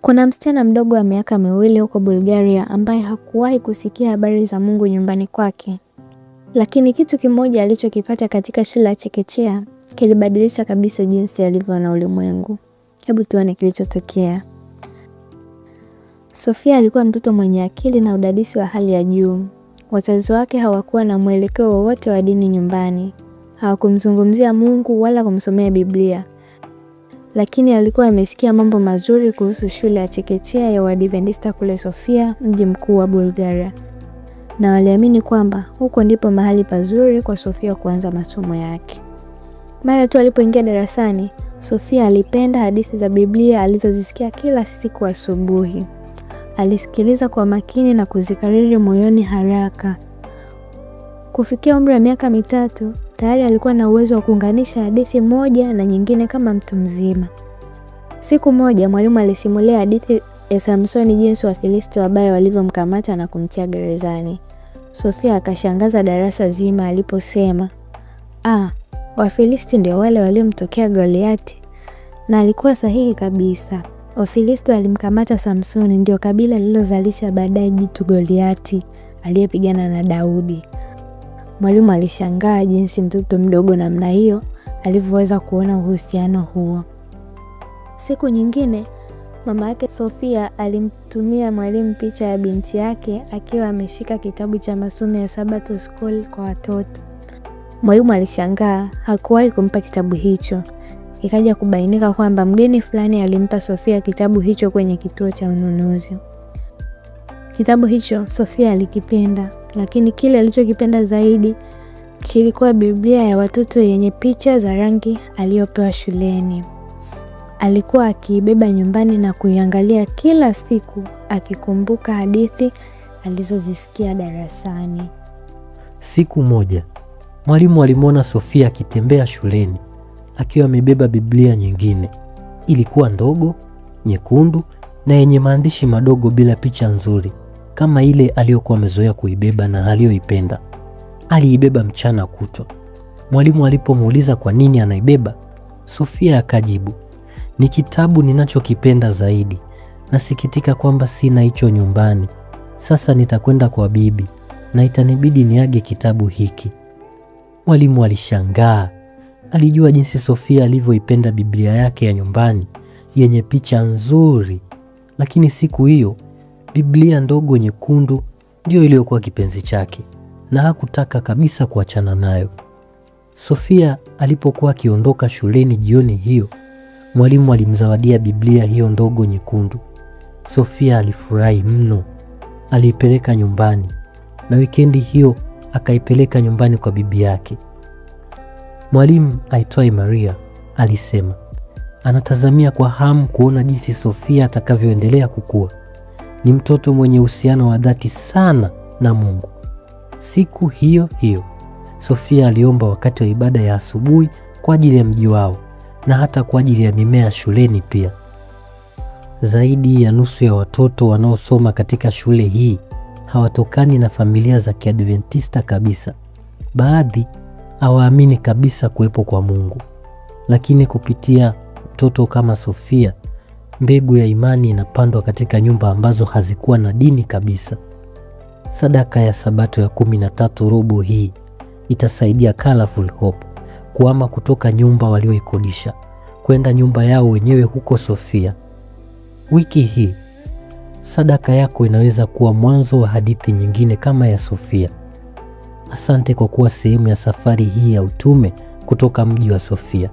Kuna msichana mdogo wa miaka 2 huko Bulgaria ambaye hakuwahi kusikia habari za Mungu nyumbani kwake. Lakini kitu kimoja alichokipata katika shule ya chekechea kilibadilisha kabisa jinsi alivyo na ulimwengu. Hebu tuone kilichotokea. Sofia alikuwa mtoto mwenye akili na udadisi wa hali ya juu. Wazazi wake hawakuwa na mwelekeo wowote wa dini nyumbani. Hawakumzungumzia Mungu wala kumsomea Biblia. Lakini alikuwa amesikia mambo mazuri kuhusu shule ya chekechea ya Waadventista kule Sofia, mji mkuu wa Bulgaria. Na waliamini kwamba huko ndipo mahali pazuri kwa Sofia kuanza masomo yake. Mara tu alipoingia darasani, Sofia alipenda hadithi za Biblia alizozisikia kila siku asubuhi. Alisikiliza kwa makini na kuzikariri moyoni haraka. Kufikia umri wa miaka 3, tayari alikuwa na uwezo wa kuunganisha hadithi moja na nyingine kama mtu mzima. Siku moja mwalimu alisimulia hadithi ya Samsoni, jinsi Wafilisti wabaya walivyomkamata na kumtia gerezani. Sofia akashangaza darasa zima aliposema, Wafilisti ndio wale waliomtokea Goliati. Na alikuwa sahihi kabisa. Wafilisti walimkamata Samsoni, ndio kabila lililozalisha baadaye jitu Goliati aliyepigana na Daudi. Mwalimu alishangaa jinsi mtoto mdogo namna hiyo alivyoweza kuona uhusiano huo. Siku nyingine, mama yake Sofia alimtumia mwalimu picha ya binti yake akiwa ameshika kitabu cha masomo ya Sabato School kwa watoto. Mwalimu alishangaa, hakuwahi kumpa kitabu hicho. Ikaja kubainika kwamba mgeni fulani alimpa Sofia kitabu hicho kwenye kituo cha ununuzi. Kitabu hicho Sofia alikipenda, lakini kile alichokipenda zaidi kilikuwa Biblia ya watoto yenye picha za rangi aliyopewa shuleni. Alikuwa akiibeba nyumbani na kuiangalia kila siku, akikumbuka hadithi alizozisikia darasani. Siku moja, mwalimu alimwona Sofia akitembea shuleni akiwa amebeba Biblia nyingine. Ilikuwa ndogo, nyekundu na yenye maandishi madogo bila picha nzuri kama ile aliyokuwa amezoea kuibeba na aliyoipenda. Aliibeba mchana kutwa. Mwalimu alipomuuliza kwa nini anaibeba, Sofia akajibu, "Ni kitabu ninachokipenda zaidi. Nasikitika kwamba sina hicho nyumbani. Sasa nitakwenda kwa bibi na itanibidi niage kitabu hiki." Mwalimu alishangaa. Alijua jinsi Sofia alivyoipenda Biblia yake ya nyumbani yenye picha nzuri. Lakini siku hiyo Biblia ndogo nyekundu ndio iliyokuwa kipenzi chake na hakutaka kabisa kuachana nayo. Sofia alipokuwa akiondoka shuleni jioni hiyo, mwalimu alimzawadia Biblia hiyo ndogo nyekundu. Sofia alifurahi mno. Aliipeleka nyumbani na wikendi hiyo akaipeleka nyumbani kwa bibi yake. Mwalimu aitwaye Maria alisema anatazamia kwa hamu kuona jinsi Sofia atakavyoendelea kukua. Ni mtoto mwenye uhusiano wa dhati sana na Mungu. Siku hiyo hiyo Sofia aliomba wakati wa ibada ya asubuhi kwa ajili ya mji wao na hata kwa ajili ya mimea shuleni pia. Zaidi ya nusu ya watoto wanaosoma katika shule hii hawatokani na familia za Kiadventista kabisa. Baadhi hawaamini kabisa kuwepo kwa Mungu. Lakini kupitia mtoto kama Sofia, mbegu ya imani inapandwa katika nyumba ambazo hazikuwa na dini kabisa. Sadaka ya Sabato ya 13 robo hii itasaidia Colorful Hope kuhama kutoka nyumba walioikodisha kwenda nyumba yao wenyewe huko Sofia. Wiki hii sadaka yako inaweza kuwa mwanzo wa hadithi nyingine kama ya Sofia. Asante kwa kuwa sehemu ya safari hii ya utume kutoka mji wa Sofia.